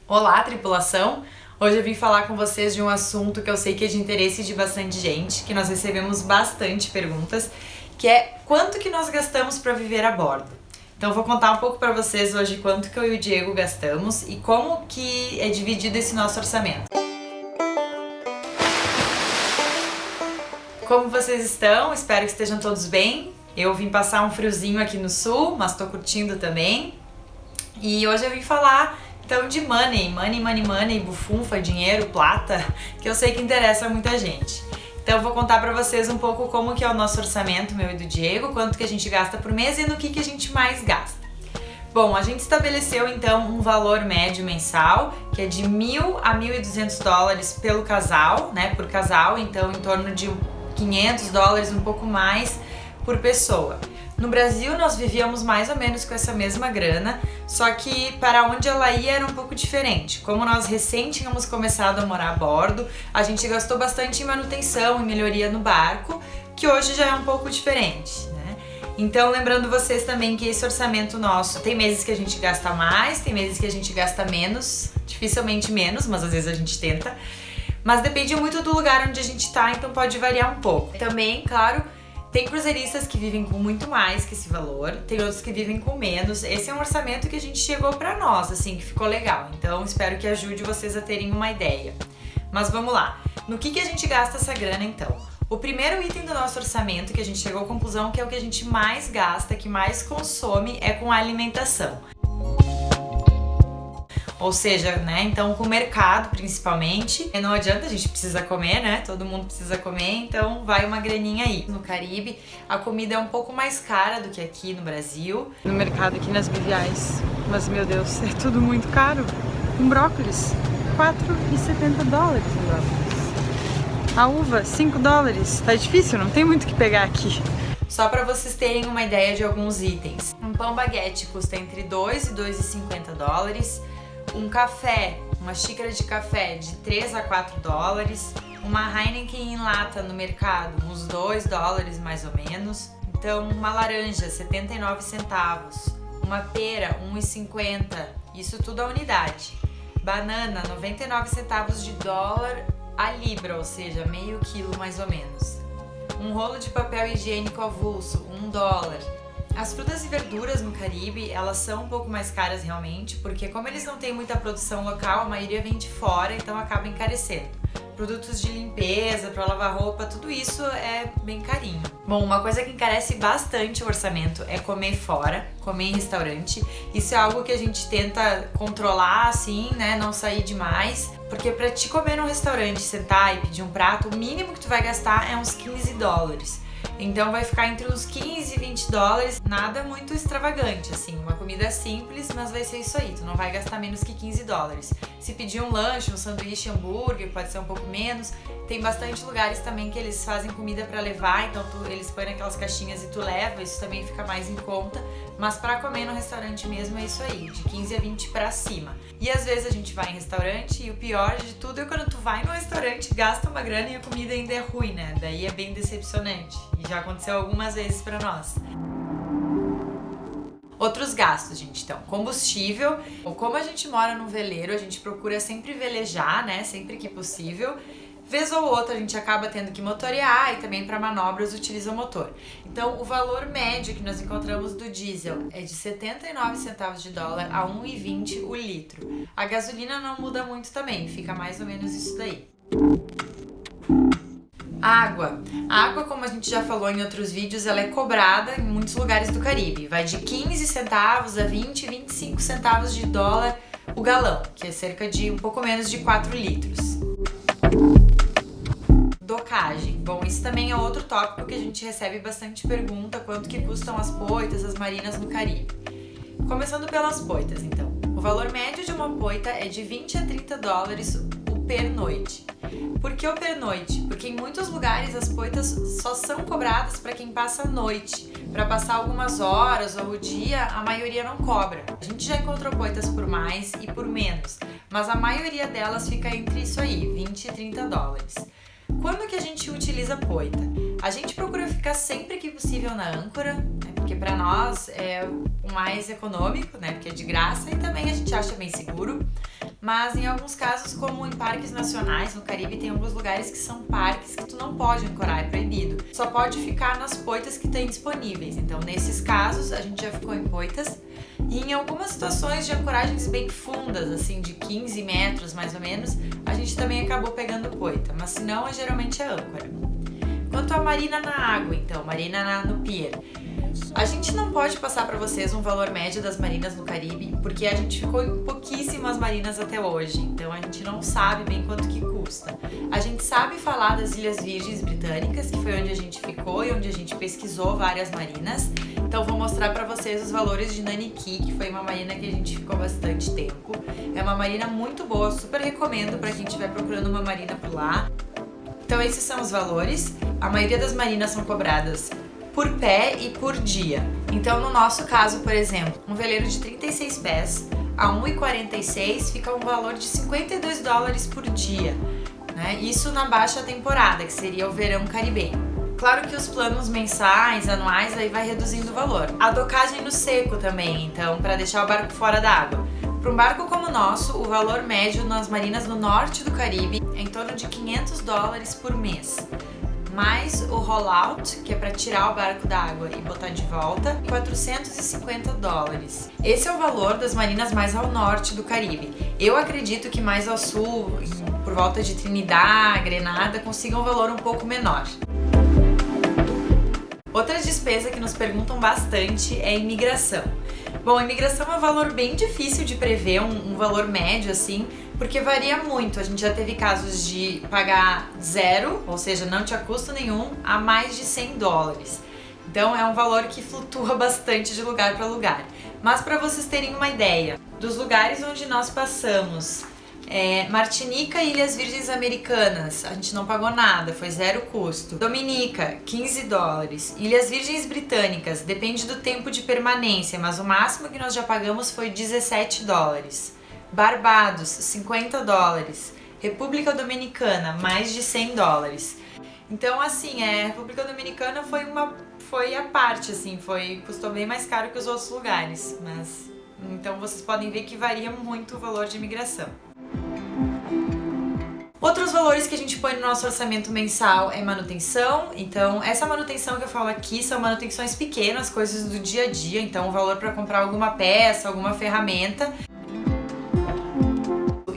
Olá, tripulação! Hoje eu vim falar com vocês de um assunto que eu sei que é de interesse de bastante gente, que nós recebemos bastante perguntas, que é quanto que nós gastamos para viver a bordo. Então eu vou contar um pouco para vocês hoje quanto que eu e o Diego gastamos e como que é dividido esse nosso orçamento. Como vocês estão? Espero que estejam todos bem. Eu vim passar um friozinho aqui no sul, mas tô curtindo também. E hoje eu vim falar então de money, bufunfa, dinheiro, plata, que eu sei que interessa muita gente. Então eu vou contar pra vocês um pouco como que é o nosso orçamento, meu e do Diego, quanto que a gente gasta por mês e no que a gente mais gasta. Bom, a gente estabeleceu então um valor médio mensal, que é de $1.000 a $1.200 pelo casal, né, por casal, então em torno de $500, um pouco mais por pessoa. No Brasil nós vivíamos mais ou menos com essa mesma grana, só que para onde ela ia era um pouco diferente. Como nós recém tínhamos começado a morar a bordo, a gente gastou bastante em manutenção e melhoria no barco, que hoje já é um pouco diferente, né? Então lembrando vocês também que esse orçamento nosso, tem meses que a gente gasta mais, tem meses que a gente gasta menos, dificilmente menos, mas às vezes a gente tenta. Mas depende muito do lugar onde a gente tá, então pode variar um pouco. Também, claro, tem cruzeiristas que vivem com muito mais que esse valor, tem outros que vivem com menos. Esse é um orçamento que a gente chegou pra nós, assim, que ficou legal. Então espero que ajude vocês a terem uma ideia. Mas vamos lá. No que a gente gasta essa grana então? O primeiro item do nosso orçamento que a gente chegou à conclusão que é o que a gente mais gasta, que mais consome, é com a alimentação. Ou seja, né, então com o mercado principalmente, não adianta, a gente precisa comer, né, todo mundo precisa comer, então vai uma graninha aí. No Caribe, a comida é um pouco mais cara do que aqui no Brasil. No mercado aqui nas Biviais, mas meu Deus, é tudo muito caro. Um brócolis, $4,70 um brócolis. A uva, $5. Tá difícil, não tem muito o que pegar aqui. Só para vocês terem uma ideia de alguns itens. Um pão baguete custa entre $2 e $2,50. Um café, uma xícara de café de $3 a $4, uma Heineken em lata no mercado, uns $2 mais ou menos. Então, uma laranja, 79 centavos, uma pera, 1,50, isso tudo a unidade. Banana, 99 centavos de dólar a libra, ou seja, meio quilo mais ou menos. Um rolo de papel higiênico avulso, $1. As frutas e verduras no Caribe, elas são um pouco mais caras realmente, porque como eles não têm muita produção local, a maioria vem de fora, então acaba encarecendo. Produtos de limpeza, para lavar roupa, tudo isso é bem carinho. Bom, uma coisa que encarece bastante o orçamento é comer fora, comer em restaurante. Isso é algo que a gente tenta controlar, assim, né, não sair demais. Porque pra te comer num restaurante, sentar e pedir um prato, o mínimo que tu vai gastar é uns $15. Então vai ficar entre uns $15 e $20, nada muito extravagante, assim, uma comida simples, mas vai ser isso aí, tu não vai gastar menos que $15. Se pedir um lanche, um sanduíche, hambúrguer, pode ser um pouco menos. Tem bastante lugares também que eles fazem comida pra levar, então eles põem naquelas caixinhas e tu leva, isso também fica mais em conta. Mas pra comer no restaurante mesmo é isso aí, de 15 a 20 pra cima. E às vezes a gente vai em restaurante e o pior de tudo é quando tu vai no restaurante, gasta uma grana e a comida ainda é ruim, né? Daí é bem decepcionante. E já aconteceu algumas vezes pra nós. Outros gastos, gente, então, combustível. Como a gente mora num veleiro, a gente procura sempre velejar, né, sempre que possível. Vez ou outra a gente acaba tendo que motorear e também para manobras utiliza o motor. Então o valor médio que nós encontramos do diesel é de 79 centavos de dólar a 1,20 o litro. A gasolina não muda muito também, fica mais ou menos isso daí. Água. A água, como a gente já falou em outros vídeos, ela é cobrada em muitos lugares do Caribe. Vai de 15 centavos a 20, 25 centavos de dólar o galão, que é cerca de um pouco menos de 4 litros. Docagem. Bom, isso também é outro tópico que a gente recebe bastante pergunta, quanto que custam as poitas, as marinas no Caribe. Começando pelas poitas, então. O valor médio de uma poita é de $20 a $30 o pernoite. Por que o pernoite? Porque em muitos lugares as poitas só são cobradas para quem passa a noite. Para passar algumas horas ou o dia, a maioria não cobra. A gente já encontrou poitas por mais e por menos, mas a maioria delas fica entre isso aí, $20 e $30. Quando que a gente utiliza poita? A gente procura ficar sempre que possível na âncora, né? Porque para nós é o mais econômico, né? Porque é de graça e também a gente acha bem seguro. Mas em alguns casos, como em parques nacionais, no Caribe, tem alguns lugares que são parques que tu não pode ancorar, é proibido. Só pode ficar nas poitas que tem disponíveis. Então, nesses casos, a gente já ficou em poitas. E em algumas situações de ancoragens bem fundas, assim, de 15 metros mais ou menos, a gente também acabou pegando poita. Mas se não, geralmente é âncora. Quanto à marina na água, então, marina no pier. A gente não pode passar para vocês um valor médio das marinas no Caribe, porque a gente ficou em pouquíssimas marinas até hoje, então a gente não sabe bem quanto que custa. A gente sabe falar das Ilhas Virgens Britânicas, que foi onde a gente ficou e onde a gente pesquisou várias marinas. Então vou mostrar para vocês os valores de Naniki, que foi uma marina que a gente ficou bastante tempo. É uma marina muito boa, super recomendo para quem estiver procurando uma marina por lá. Então esses são os valores. A maioria das marinas são cobradas por pé e por dia. Então no nosso caso, por exemplo, um veleiro de 36 pés a 1,46 fica um valor de $52 por dia, né? Isso na baixa temporada, que seria o verão caribenho. Claro que os planos mensais, anuais, aí vai reduzindo o valor. A docagem no seco também, então, para deixar o barco fora da água. Para um barco como o nosso, o valor médio nas marinas no norte do Caribe é em torno de $500 por mês. Mais o roll-out, que é para tirar o barco da água e botar de volta, $450. Esse é o valor das marinas mais ao norte do Caribe. Eu acredito que mais ao sul, por volta de Trinidad, Grenada, consigam um valor um pouco menor. Outra despesa que nos perguntam bastante é a imigração. Bom, a imigração é um valor bem difícil de prever, um valor médio assim, porque varia muito. A gente já teve casos de pagar zero, ou seja, não tinha custo nenhum, a mais de $100. Então é um valor que flutua bastante de lugar para lugar. Mas para vocês terem uma ideia, dos lugares onde nós passamos, Martinica e Ilhas Virgens Americanas, a gente não pagou nada, foi zero custo. Dominica, $15. Ilhas Virgens Britânicas, depende do tempo de permanência, mas o máximo que nós já pagamos foi $17. Barbados, $50. República Dominicana, mais de $100. Então, assim, a República Dominicana foi a parte, assim, custou bem mais caro que os outros lugares, mas então vocês podem ver que varia muito o valor de imigração. Outros valores que a gente põe no nosso orçamento mensal é manutenção. Então, essa manutenção que eu falo aqui são manutenções pequenas, coisas do dia a dia. Então, o valor para comprar alguma peça, alguma ferramenta.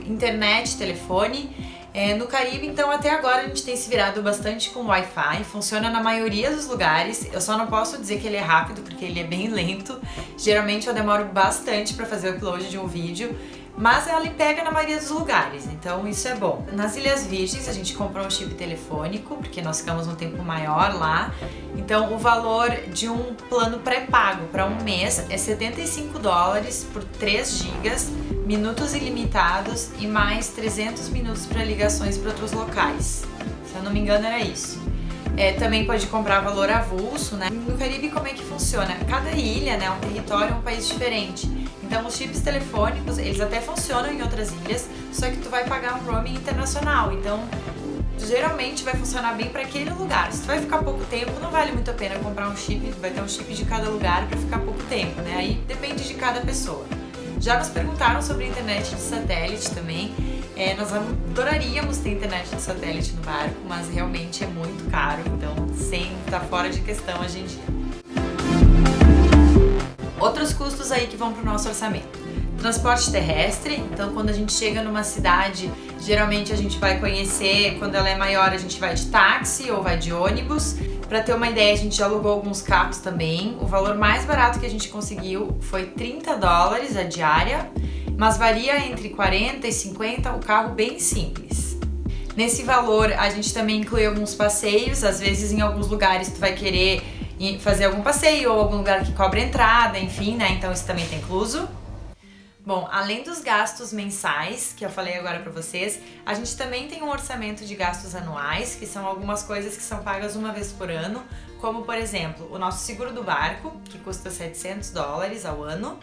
Internet, telefone. No Caribe, então, até agora a gente tem se virado bastante com Wi-Fi. Funciona na maioria dos lugares. Eu só não posso dizer que ele é rápido, porque ele é bem lento. Geralmente eu demoro bastante para fazer o upload de um vídeo. Mas ela pega na maioria dos lugares, então isso é bom. Nas Ilhas Virgens a gente comprou um chip telefônico, porque nós ficamos um tempo maior lá. Então o valor de um plano pré-pago para um mês é $75 por 3 GB, minutos ilimitados e mais 300 minutos para ligações para outros locais. Se eu não me engano era isso. Também pode comprar valor avulso, né? No Caribe como é que funciona? Cada ilha, né, um território, um país diferente. Então os chips telefônicos, eles até funcionam em outras ilhas, só que tu vai pagar um roaming internacional. Então, geralmente vai funcionar bem para aquele lugar. Se tu vai ficar pouco tempo, não vale muito a pena comprar um chip, tu vai ter um chip de cada lugar para ficar pouco tempo, né? Aí depende de cada pessoa. Já nos perguntaram sobre internet de satélite também. Nós adoraríamos ter internet de satélite no barco, mas realmente é muito caro, então tá fora de questão hoje em dia. Outros custos aí que vão para o nosso orçamento. Transporte terrestre, então quando a gente chega numa cidade, geralmente a gente vai conhecer, quando ela é maior a gente vai de táxi ou vai de ônibus. Para ter uma ideia, a gente já alugou alguns carros também. O valor mais barato que a gente conseguiu foi $30 a diária, mas varia entre 40 e 50 o carro bem simples. Nesse valor a gente também inclui alguns passeios, às vezes em alguns lugares tu vai querer fazer algum passeio ou algum lugar que cobra entrada, enfim, né? Então isso também tá incluso. Bom, além dos gastos mensais, que eu falei agora pra vocês, a gente também tem um orçamento de gastos anuais, que são algumas coisas que são pagas uma vez por ano, como por exemplo, o nosso seguro do barco, que custa $700 ao ano,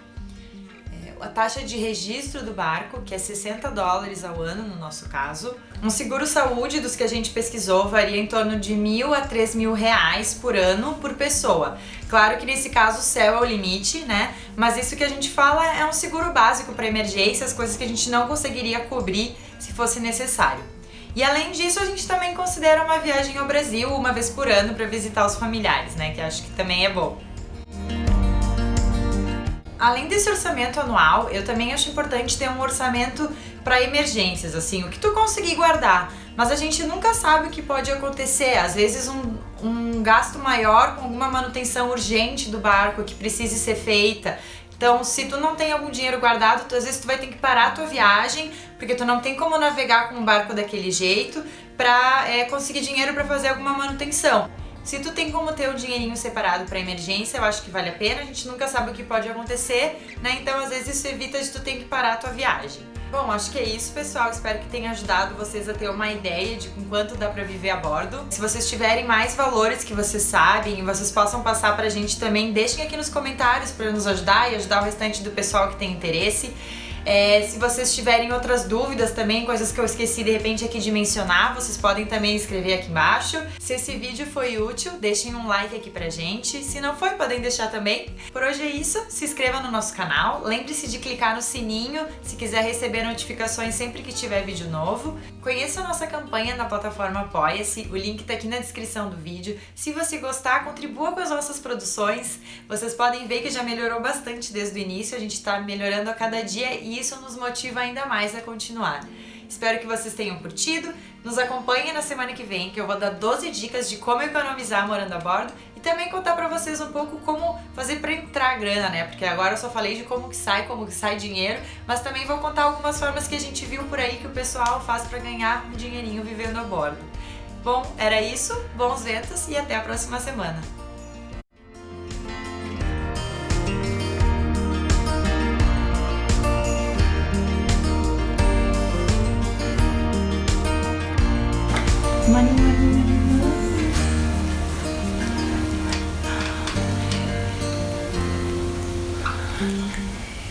a taxa de registro do barco, que é $60 ao ano no nosso caso. Um seguro-saúde dos que a gente pesquisou varia em torno de R$1.000 a R$3.000 por ano por pessoa. Claro que nesse caso o céu é o limite, né? Mas isso que a gente fala é um seguro básico para emergências, coisas que a gente não conseguiria cobrir se fosse necessário. E além disso, a gente também considera uma viagem ao Brasil uma vez por ano para visitar os familiares, né? Que acho que também é bom. Além desse orçamento anual, eu também acho importante ter um orçamento para emergências, assim, o que tu conseguir guardar. Mas a gente nunca sabe o que pode acontecer. Às vezes um gasto maior com alguma manutenção urgente do barco que precise ser feita. Então, se tu não tem algum dinheiro guardado, às vezes tu vai ter que parar a tua viagem, porque tu não tem como navegar com um barco daquele jeito para conseguir dinheiro para fazer alguma manutenção. Se tu tem como ter um dinheirinho separado para emergência, eu acho que vale a pena. A gente nunca sabe o que pode acontecer, né? Então, às vezes, isso evita de tu ter que parar a tua viagem. Bom, acho que é isso, pessoal. Espero que tenha ajudado vocês a ter uma ideia de com quanto dá pra viver a bordo. Se vocês tiverem mais valores que vocês sabem e vocês possam passar pra gente também, deixem aqui nos comentários pra nos ajudar e ajudar o restante do pessoal que tem interesse. Se vocês tiverem outras dúvidas também, coisas que eu esqueci de repente aqui de mencionar, vocês podem também escrever aqui embaixo. Se esse vídeo foi útil, deixem um like aqui pra gente. Se não foi, podem deixar também. Por hoje é isso, se inscreva no nosso canal, lembre-se de clicar no sininho se quiser receber notificações sempre que tiver vídeo novo. Conheça a nossa campanha na plataforma Apoia-se, o link tá aqui na descrição do vídeo. Se você gostar, contribua com as nossas produções. Vocês podem ver que já melhorou bastante desde o início, a gente tá melhorando a cada dia e isso nos motiva ainda mais a continuar. Espero que vocês tenham curtido. Nos acompanhem na semana que vem, que eu vou dar 12 dicas de como economizar morando a bordo e também contar pra vocês um pouco como fazer pra entrar a grana, né? Porque agora eu só falei de como que sai dinheiro, mas também vou contar algumas formas que a gente viu por aí que o pessoal faz pra ganhar um dinheirinho vivendo a bordo. Bom, era isso, bons ventos e até a próxima semana. Money, money, money.